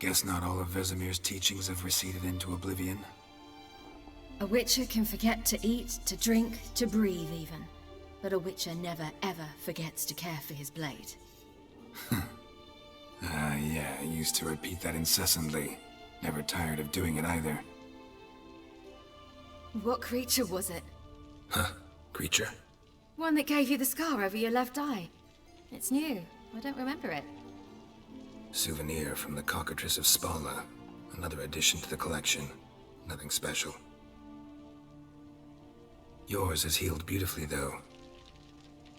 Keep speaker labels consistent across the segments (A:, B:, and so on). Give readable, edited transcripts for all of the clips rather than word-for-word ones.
A: Guess not all of Vesemir's teachings have receded into oblivion.
B: A Witcher can forget to eat, to drink, to breathe even. But a Witcher never ever forgets to care for his blade.
A: Yeah, I used to repeat that incessantly. Never tired of doing it either.
B: What creature was it?
A: Huh? Creature?
B: One that gave you the scar over your left eye. It's new. I don't remember it.
A: Souvenir from the Cockatrice of Spala. Another addition to the collection. Nothing special. Yours has healed beautifully, though.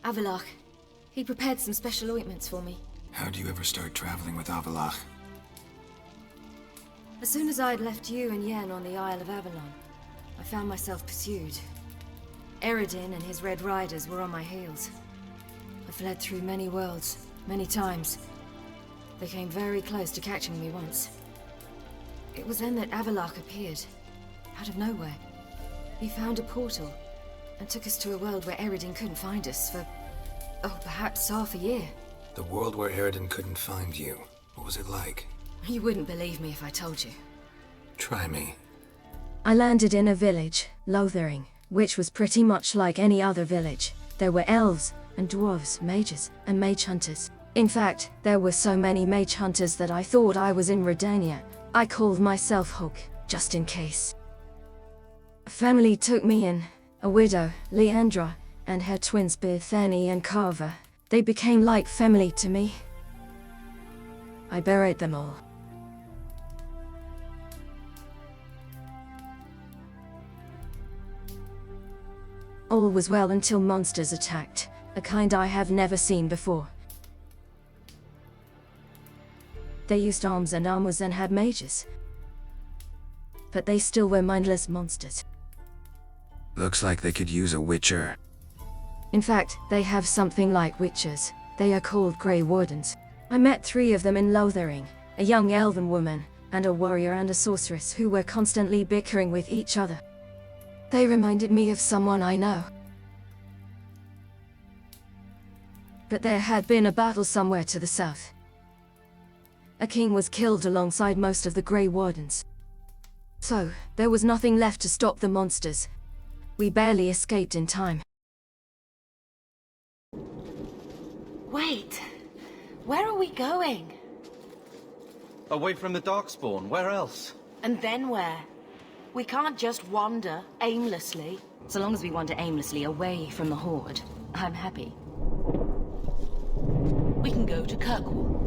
B: Avalach. He prepared some special ointments for me.
A: How'd you ever start traveling with Avalach?
B: As soon as I'd left you and Yen on the Isle of Avalon, I found myself pursued. Eredin and his Red Riders were on my heels. I fled through many worlds, many times. They came very close to catching me once. It was then that Avalach appeared, out of nowhere. He found a portal, and took us to a world where Eredin couldn't find us for, perhaps half a year.
A: The world where Eredin couldn't find you. What was it like?
B: You wouldn't believe me if I told you.
A: Try me.
C: I landed in a village, Lothering, which was pretty much like any other village. There were elves and dwarves, mages, and mage hunters. In fact, there were so many mage hunters that I thought I was in Redania. I called myself Hawke, just in case. A family took me in, a widow, Leandra, and her twins Bethany and Carver. They became like family to me. I buried them all. All was well until monsters attacked, a kind I have never seen before. They used arms and armors and had mages. But they still were mindless monsters.
A: Looks like they could use a witcher.
C: In fact, they have something like witchers. They are called Grey Wardens. I met 3 of them in Lothering, a young elven woman, and a warrior and a sorceress who were constantly bickering with each other. They reminded me of someone I know. But there had been a battle somewhere to the south. A king was killed alongside most of the Grey Wardens. So, there was nothing left to stop the monsters. We barely escaped in time.
D: Wait, where are we going?
E: Away from the Darkspawn, where else?
D: And then where? We can't just wander aimlessly.
B: So long as we wander aimlessly away from the Horde, I'm happy.
D: We can go to Kirkwall.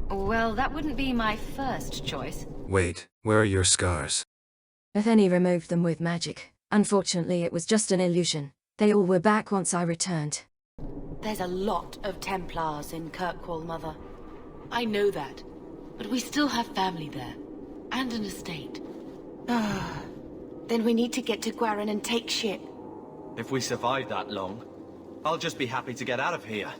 B: Well, that wouldn't be my first choice.
A: Wait, where are your scars?
C: Bethany removed them with magic. Unfortunately, it was just an illusion. They all were back once I returned.
D: There's a lot of Templars in Kirkwall, Mother. I know that. But we still have family there. And an estate. Then we need to get to Gwaran and take ship.
E: If we survive that long, I'll just be happy to get out of here.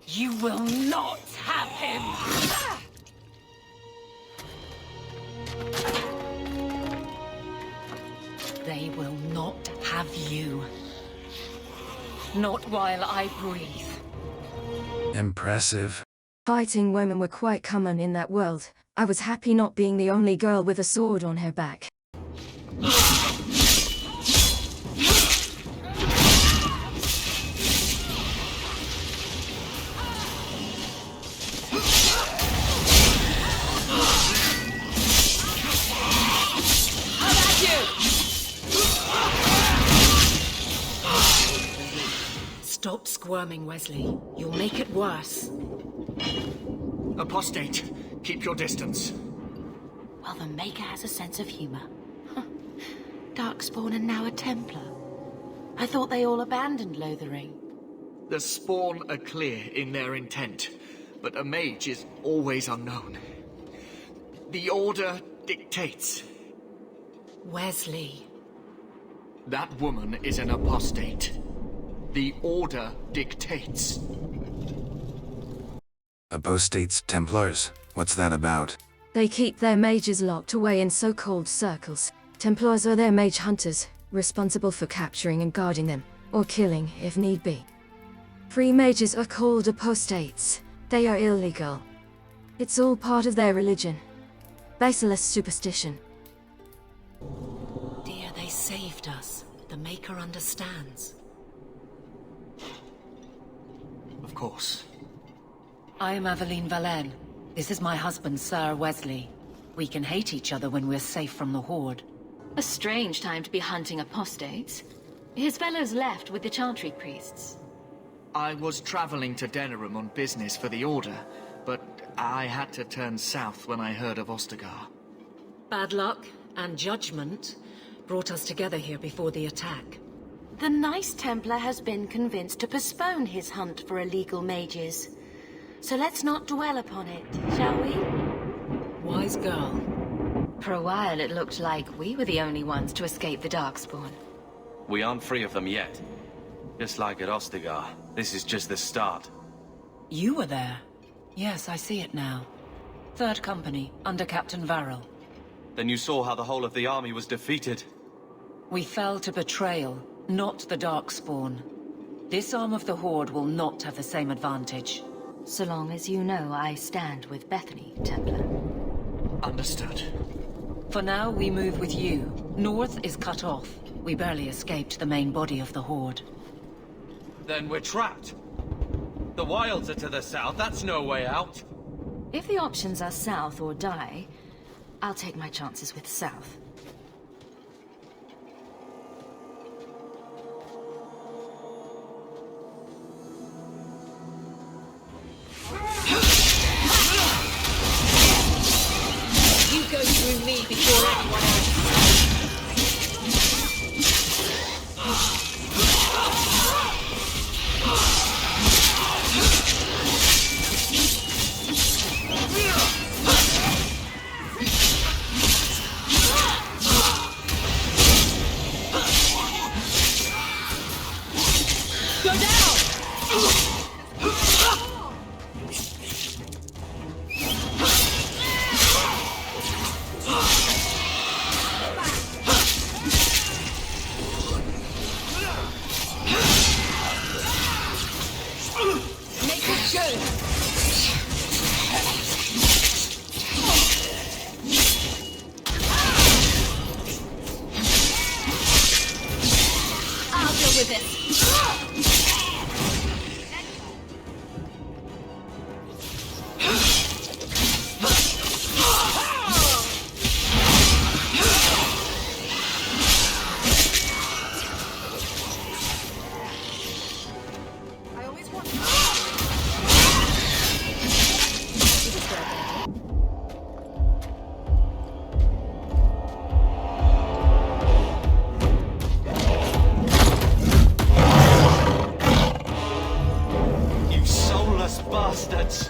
D: You will not have him! They will not have you. Not while I breathe.
A: Impressive.
C: Fighting women were quite common in that world. I was happy not being the only girl with a sword on her back.
D: Stop squirming, Wesley. You'll make it worse.
F: Apostate, keep your distance.
D: Well, the Maker has a sense of humor. Darkspawn and now a Templar. I thought they all abandoned Lothering.
F: The Spawn are clear in their intent, but a mage is always unknown. The Order dictates.
D: Wesley.
F: That woman is an apostate. The Order dictates.
A: Apostates Templars? What's that about?
C: They keep their mages locked away in so-called circles. Templars are their mage hunters, responsible for capturing and guarding them, or killing if need be. Free mages are called apostates. They are illegal. It's all part of their religion. Basilisk superstition.
D: Dear, they saved us. The Maker understands.
F: Of course.
D: I am Aveline Valenne. This is my husband, Sir Wesley. We can hate each other when we're safe from the Horde.
B: A strange time to be hunting apostates. His fellows left with the Chantry priests.
F: I was traveling to Denerim on business for the Order, but I had to turn south when I heard of Ostagar.
D: Bad luck and judgment brought us together here before the attack.
B: The Nice Templar has been convinced to postpone his hunt for illegal mages. So let's not dwell upon it, shall we?
D: Wise girl.
B: For a while it looked like we were the only ones to escape the Darkspawn.
E: We aren't free of them yet. Just like at Ostagar, this is just the start.
D: You were there. Yes, I see it now. Third Company, under Captain Varrel.
E: Then you saw how the whole of the army was defeated.
D: We fell to betrayal, not the Darkspawn. This arm of the Horde will not have the same advantage.
B: So long as you know I stand with Bethany, Templar.
F: Understood.
D: For now, we move with you. North is cut off. We barely escaped the main body of the Horde.
E: Then we're trapped. The wilds are to the south, that's no way out.
B: If the options are south or die, I'll take my chances with south.
D: You go through me before anyone else.
E: Bastards!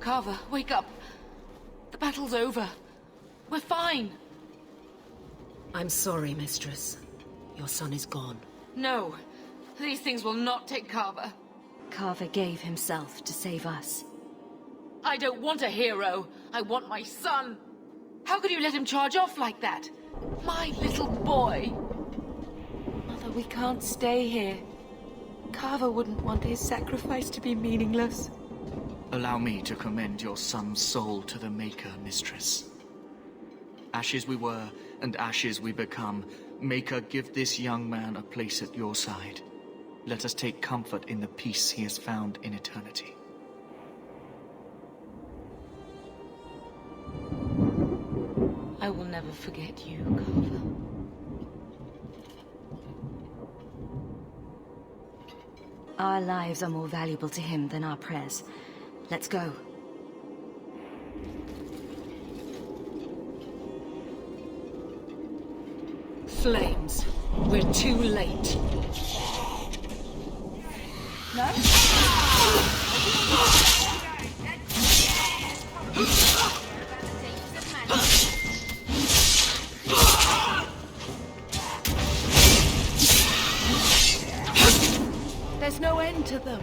D: Carver, wake up. The battle's over. We're fine. I'm sorry, Mistress. Your son is gone. No. These things will not take Carver.
B: Carver gave himself to save us.
D: I don't want a hero. I want my son. How could you let him charge off like that? My little boy.
B: Mother, we can't stay here. Carver wouldn't want his sacrifice to be meaningless.
F: Allow me to commend your son's soul to the Maker, Mistress. Ashes we were, and ashes we become. Maker, give this young man a place at your side. Let us take comfort in the peace he has found in eternity.
D: I will never forget you, Carver.
B: Our lives are more valuable to him than our prayers. Let's go.
G: Flames. We're too late. No?
D: There's no end to them.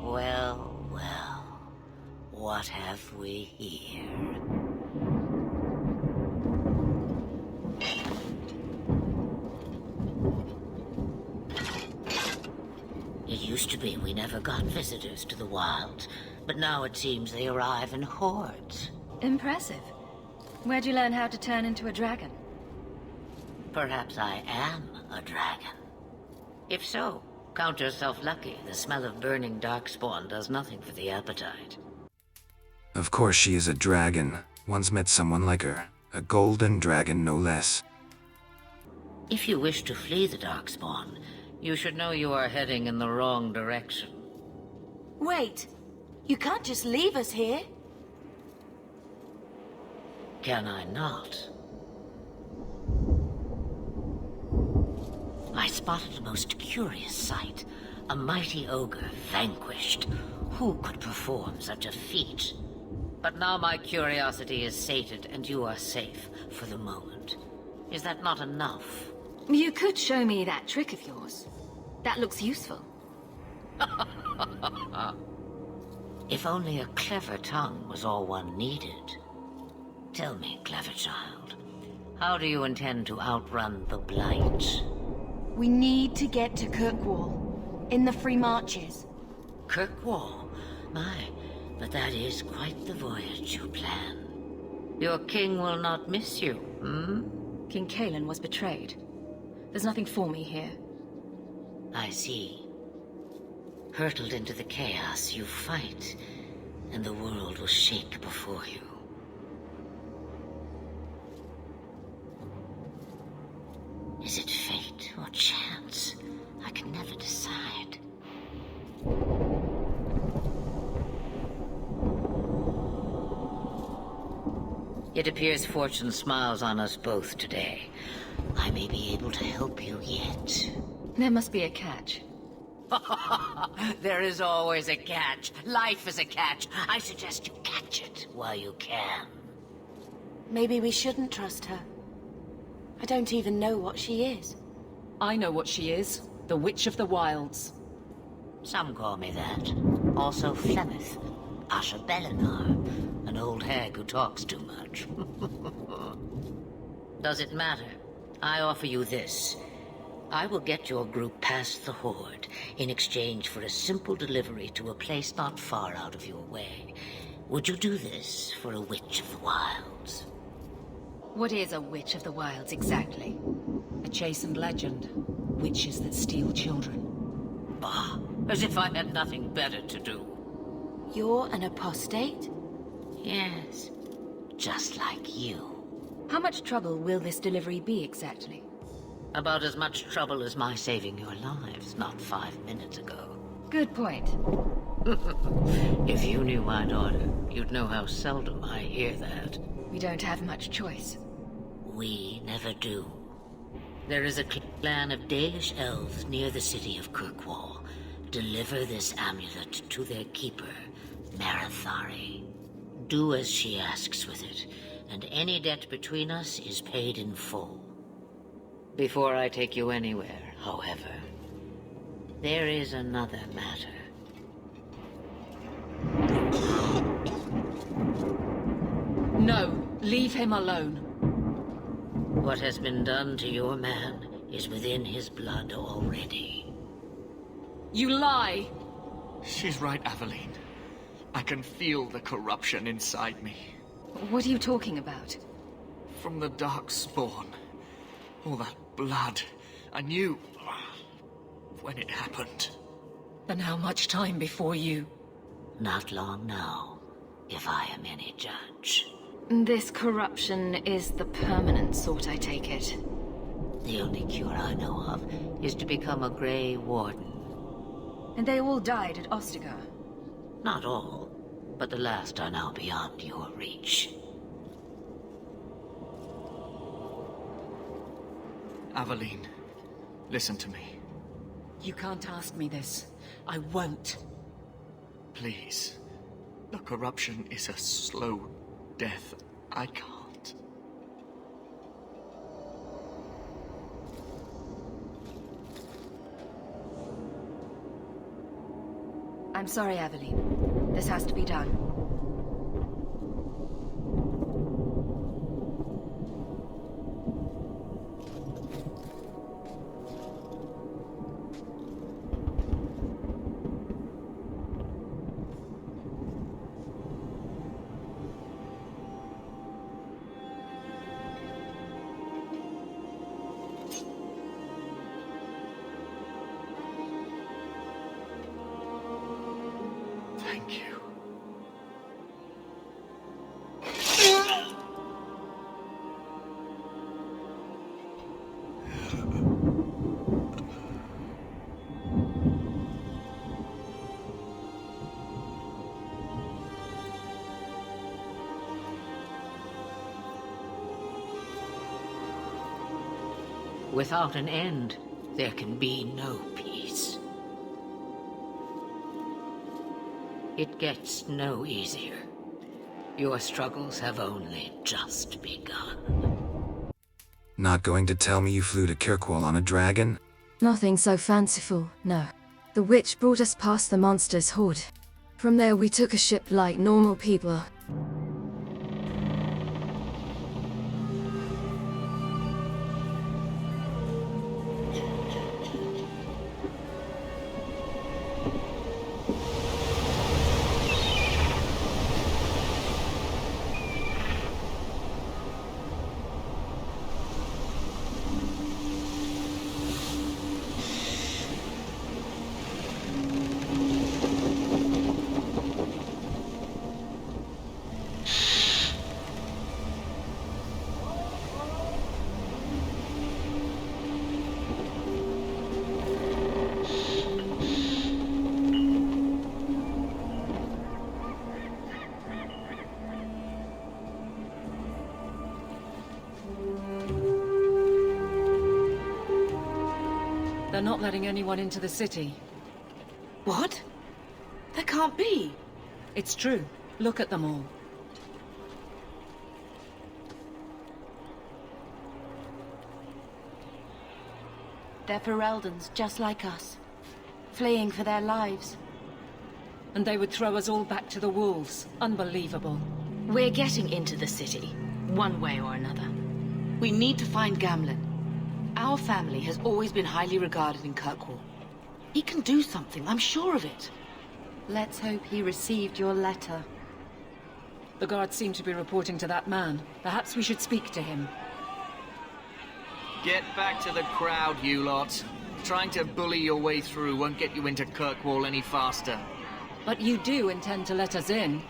H: Well, well, what have we here? It used to be we never got visitors to the wilds, but now it seems they arrive in hordes.
B: Impressive. Where'd you learn how to turn into a dragon?
H: Perhaps I am a dragon. If so, count yourself lucky. The smell of burning darkspawn does nothing for the appetite.
A: Of course she is a dragon. Once met someone like her. A golden dragon, no less.
H: If you wish to flee the darkspawn, you should know you are heading in the wrong direction.
B: Wait! You can't just leave us here!
H: Can I not? I spotted a most curious sight. A mighty ogre vanquished. Who could perform such a feat? But now my curiosity is sated, and you are safe for the moment. Is that not enough?
B: You could show me that trick of yours. That looks useful.
H: If only a clever tongue was all one needed. Tell me, clever child, how do you intend to outrun the Blight?
B: We need to get to Kirkwall, in the Free Marches.
H: Kirkwall? My, but that is quite the voyage you plan. Your king will not miss you, hmm?
B: King Kalen was betrayed. There's nothing for me here.
H: I see. Hurtled into the chaos, you fight, and the world will shake before you. Is it fate or chance? I can never decide. It appears fortune smiles on us both today. I may be able to help you yet.
B: There must be a catch.
H: There is always a catch. Life is a catch. I suggest you catch it while you can.
B: Maybe we shouldn't trust her. I don't even know what she is.
G: I know what she is. The Witch of the Wilds.
H: Some call me that. Also Flemeth, Asha Belinar, an old hag who talks too much. Does it matter? I offer you this. I will get your group past the Horde in exchange for a simple delivery to a place not far out of your way. Would you do this for a Witch of the Wilds?
B: What is a Witch of the Wilds exactly?
G: A chastened legend. Witches that steal children.
H: Bah, as if I had nothing better to do.
B: You're an apostate?
H: Yes, just like you.
B: How much trouble will this delivery be exactly?
H: About as much trouble as my saving your lives not 5 minutes ago.
B: Good point.
H: If you knew my daughter, you'd know how seldom I hear that.
B: We don't have much choice.
H: We never do. There is a clan of Dalish elves near the city of Kirkwall. Deliver this amulet to their keeper, Marathari. Do as she asks with it, and any debt between us is paid in full. Before I take you anywhere, however, there is another matter.
D: No, leave him alone.
H: What has been done to your man is within his blood already.
D: You lie!
F: She's right, Aveline. I can feel the corruption inside me.
B: What are you talking about?
F: From the dark spawn. All that blood. I knew when it happened.
D: And how much time before you?
H: Not long now, if I am any judge.
B: This corruption is the permanent sort, I take it.
H: The only cure I know of is to become a Grey Warden.
B: And they all died at Ostagar.
H: Not all, but the last are now beyond your reach.
F: Aveline, listen to me.
D: You can't ask me this. I won't.
F: Please. The corruption is a slow death. I can't.
B: I'm sorry, Aveline. This has to be done.
F: Thank you.
H: Without an end, there can be no peace. It gets no easier. Your struggles have only just begun.
A: Not going to tell me you flew to Kirkwall on a dragon?
C: Nothing so fanciful, no. The witch brought us past the monster's horde. From there we took a ship like normal people.
D: They're not letting anyone into the city.
G: What? That can't be.
D: It's true. Look at them all.
G: They're Fereldans, just like us. Fleeing for their lives.
D: And they would throw us all back to the wolves. Unbelievable.
B: We're getting into the city, one way or another.
G: We need to find Gamlen. Our family has always been highly regarded in Kirkwall. He can do something, I'm sure of it. Let's hope he received your letter.
D: The guards seem to be reporting to that man. Perhaps we should speak to him.
F: Get back to the crowd, you lot. Trying to bully your way through won't get you into Kirkwall any faster.
D: But you do intend to let us in.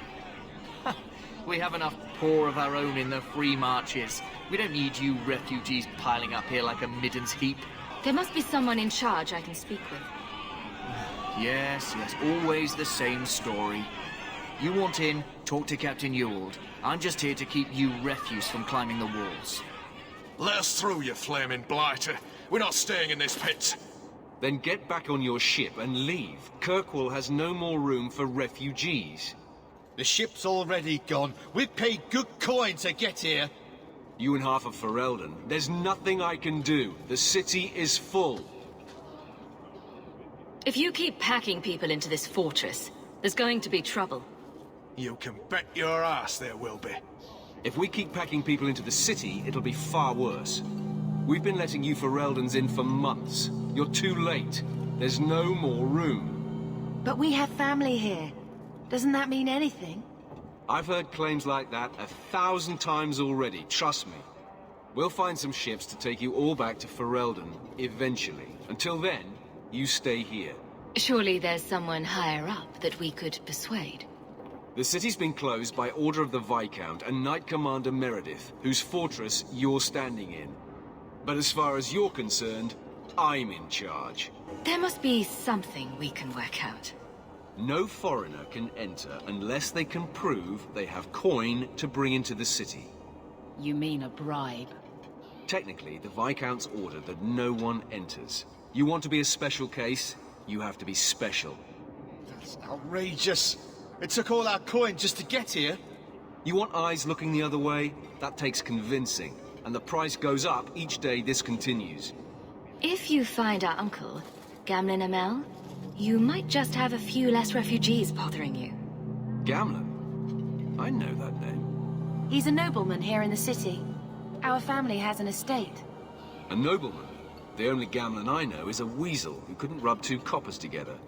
F: We have enough poor of our own in the free marches. We don't need you refugees piling up here like a middens heap.
B: There must be someone in charge I can speak with.
F: Yes, always the same story. You want in, talk to Captain Ewald. I'm just here to keep you refuse from climbing the walls.
I: Let us through, you flaming blighter. We're not staying in this pit.
J: Then get back on your ship and leave. Kirkwall has no more room for refugees.
K: The ship's already gone. We've paid good coin to get here.
J: You and half of Ferelden. There's nothing I can do. The city is full.
B: If you keep packing people into this fortress, there's going to be trouble.
I: You can bet your ass there will be.
J: If we keep packing people into the city, it'll be far worse. We've been letting you Fereldans in for months. You're too late. There's no more room.
B: But we have family here. Doesn't that mean anything?
J: I've heard claims like that 1,000 times already, trust me. We'll find some ships to take you all back to Ferelden, eventually. Until then, you stay here.
B: Surely there's someone higher up that we could persuade.
J: The city's been closed by order of the Viscount and Knight Commander Meredith, whose fortress you're standing in. But as far as you're concerned, I'm in charge.
B: There must be something we can work out.
J: No foreigner can enter unless they can prove they have coin to bring into the city.
G: You mean a bribe?
J: Technically, the Viscount's ordered that no one enters. You want to be a special case, you have to be special.
K: That's outrageous. It took all our coin just to get here.
J: You want eyes looking the other way? That takes convincing. And the price goes up each day this continues.
B: If you find our uncle, Gamlen Amel, you might just have a few less refugees bothering you.
J: Gamlen? I know that name.
B: He's a nobleman here in the city. Our family has an estate.
J: A nobleman? The only Gamlen I know is a weasel who couldn't rub two coppers together.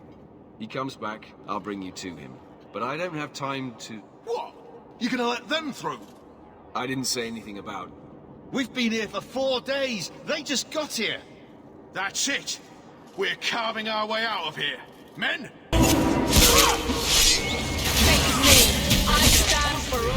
J: He comes back, I'll bring you to him. But I don't have time to...
I: What? You gonna let them through?
J: I didn't say anything about...
K: We've been here for 4 days. They just got here.
I: That's it. We're carving our way out of here. Men?
G: I stand for all.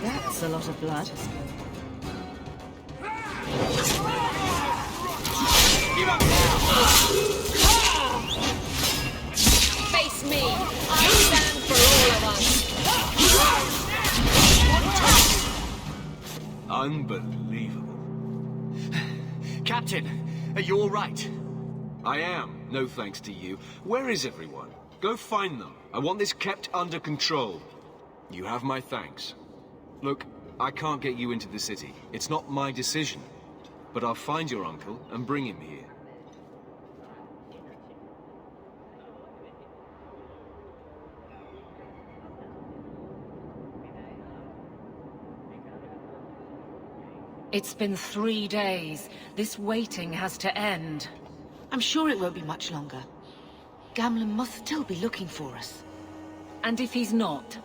B: That's a lot of blood.
G: Face me. I stand for all of us.
J: Unbelievable.
F: Captain, are you all right?
J: I am, no thanks to you. Where is everyone? Go find them. I want this kept under control. You have my thanks. Look, I can't get you into the city. It's not my decision. But I'll find your uncle and bring him here.
G: It's been 3 days. This waiting has to end.
D: I'm sure it won't be much longer. Gamlen must still be looking for us.
G: And if he's not?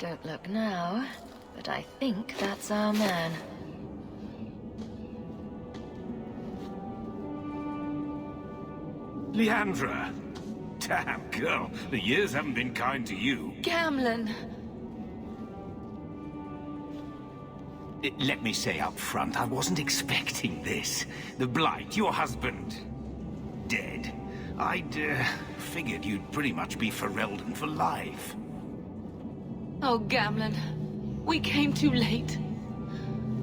B: Don't look now, but I think that's our man.
L: Leandra! Damn, girl, the years haven't been kind to you.
B: Gamlen!
L: Let me say up front, I wasn't expecting this. The Blight, your husband, dead. I'd figured you'd pretty much be Ferelden for life.
G: Oh, Gamlen. We came too late.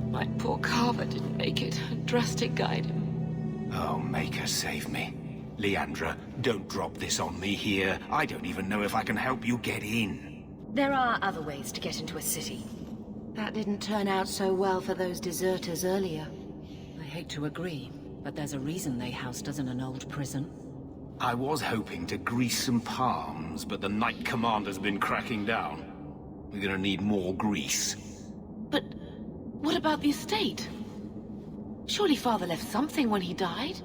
G: My poor carver didn't make it. Drastic guide him.
L: Oh, Maker, save me. Leandra, don't drop this on me here. I don't even know if I can help you get in.
B: There are other ways to get into a city.
D: That didn't turn out so well for those deserters earlier.
G: I hate to agree, but there's a reason they housed us in an old prison.
L: I was hoping to grease some palms, but the Knight Commander's been cracking down. We're gonna need more grease.
D: But what about the estate? Surely Father left something when he died?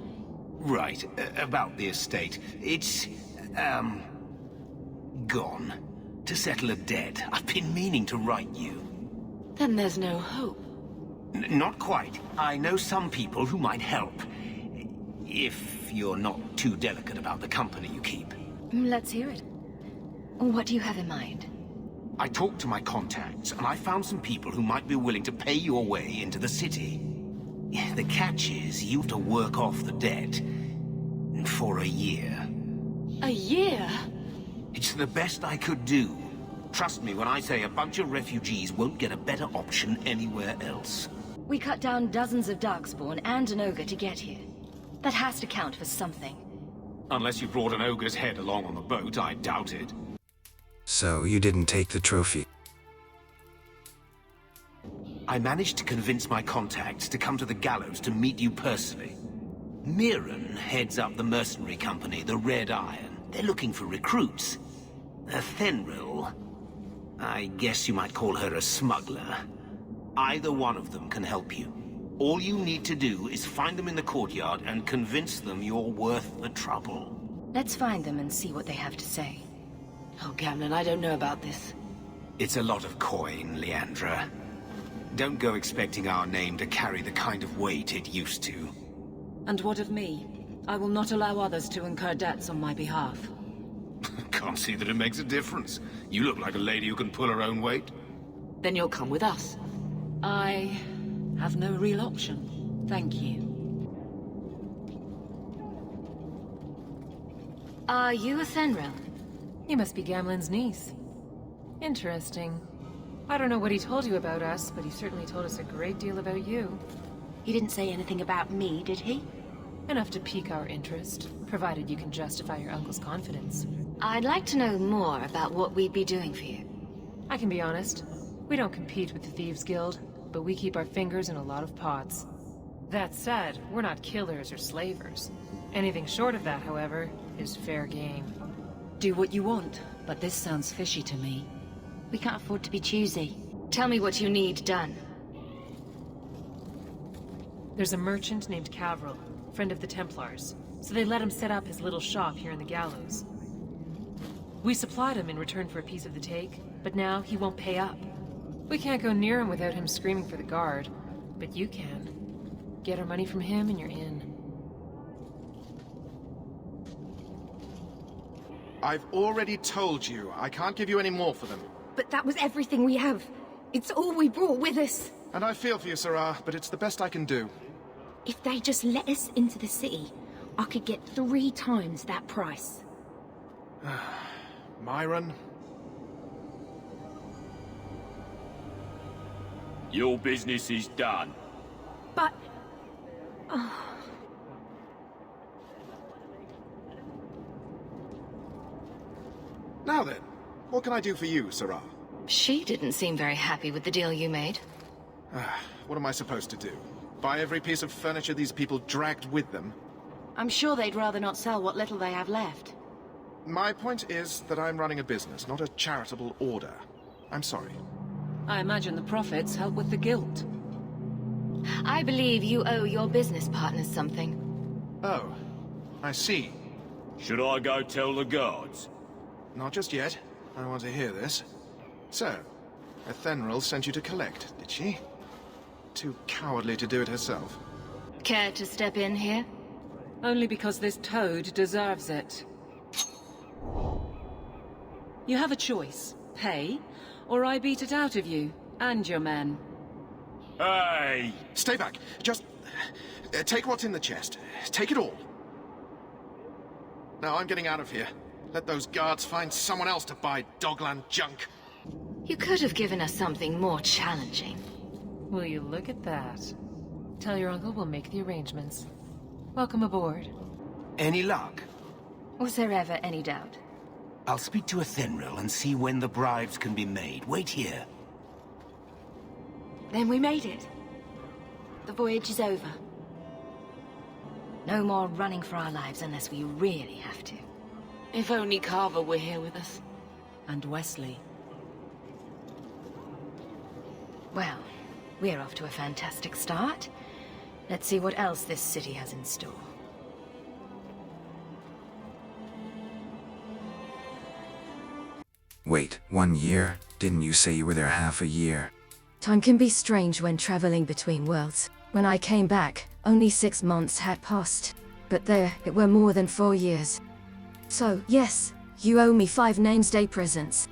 L: Right, about the estate. It's, gone. To settle a debt. I've been meaning to write you.
D: Then there's no hope.
L: Not quite. I know some people who might help. If you're not too delicate about the company you keep.
B: Let's hear it. What do you have in mind?
L: I talked to my contacts, and I found some people who might be willing to pay your way into the city. The catch is, you have to work off the debt. For a year.
G: A year?
L: It's the best I could do. Trust me when I say a bunch of refugees won't get a better option anywhere else.
B: We cut down dozens of Darkspawn and an ogre to get here. That has to count for something.
L: Unless you brought an ogre's head along on the boat, I doubt it.
A: So you didn't take the trophy?
L: I managed to convince my contacts to come to the gallows to meet you personally. Mirren heads up the mercenary company, the Red Iron. They're looking for recruits. Fenrir, I guess you might call her a smuggler. Either one of them can help you. All you need to do is find them in the courtyard and convince them you're worth the trouble.
B: Let's find them and see what they have to say.
G: Oh, Gamlen, I don't know about this.
L: It's a lot of coin, Leandra. Don't go expecting our name to carry the kind of weight it used to.
G: And what of me? I will not allow others to incur debts on my behalf.
L: Can't see that it makes a difference. You look like a lady who can pull her own weight.
G: Then you'll come with us. I have no real option. Thank you.
B: Are you a Fenrir?
M: You must be Gamlen's niece. Interesting. I don't know what he told you about us, but he certainly told us a great deal about you.
G: He didn't say anything about me, did he?
M: Enough to pique our interest, provided you can justify your uncle's confidence.
B: I'd like to know more about what we'd be doing for you.
M: I can be honest. We don't compete with the Thieves Guild, but we keep our fingers in a lot of pots. That said, we're not killers or slavers. Anything short of that, however, is fair game.
G: Do what you want, but this sounds fishy to me. We can't afford to be choosy.
B: Tell me what you need done.
M: There's a merchant named Cavril, friend of the Templars, so they let him set up his little shop here in the gallows. We supplied him in return for a piece of the take, but now he won't pay up. We can't go near him without him screaming for the guard, but you can. Get our money from him and you're in.
K: I've already told you, I can't give you any more for them.
N: But that was everything we have. It's all we brought with us.
K: And I feel for you, Ciri, but it's the best I can do.
N: If they just let us into the city, I could get 3 times that price.
K: Myron?
O: Your business is done.
N: But...
K: Now then, what can I do for you, Ciri?
B: She didn't seem very happy with the deal you made.
K: What am I supposed to do? Buy every piece of furniture these people dragged with them?
G: I'm sure they'd rather not sell what little they have left.
K: My point is that I'm running a business, not a charitable order. I'm sorry.
G: I imagine the profits help with the guilt.
B: I believe you owe your business partners something.
K: Oh, I see.
O: Should I go tell the guards?
K: Not just yet. I want to hear this. So, Ethenril sent you to collect, did she? Too cowardly to do it herself.
B: Care to step in here?
G: Only because this toad deserves it. You have a choice. Pay, or I beat it out of you, and your men.
O: Hey!
K: Stay back. Just... take what's in the chest. Take it all. Now I'm getting out of here. Let those guards find someone else to buy Dogland junk.
B: You could have given us something more challenging.
M: Will you look at that? Tell your uncle we'll make the arrangements. Welcome aboard.
L: Any luck?
B: Was there ever any doubt?
L: I'll speak to Ethenril and see when the bribes can be made. Wait here.
B: Then we made it. The voyage is over. No more running for our lives unless we really have to.
G: If only Carver were here with us. And Wesley.
B: Well, we're off to a fantastic start. Let's see what else this city has in store.
A: Wait, 1 year? Didn't you say you were there half a year?
C: Time can be strange when traveling between worlds. When I came back, only 6 months had passed. But there, it were more than 4 years. So, yes, you owe me 5 Names Day presents.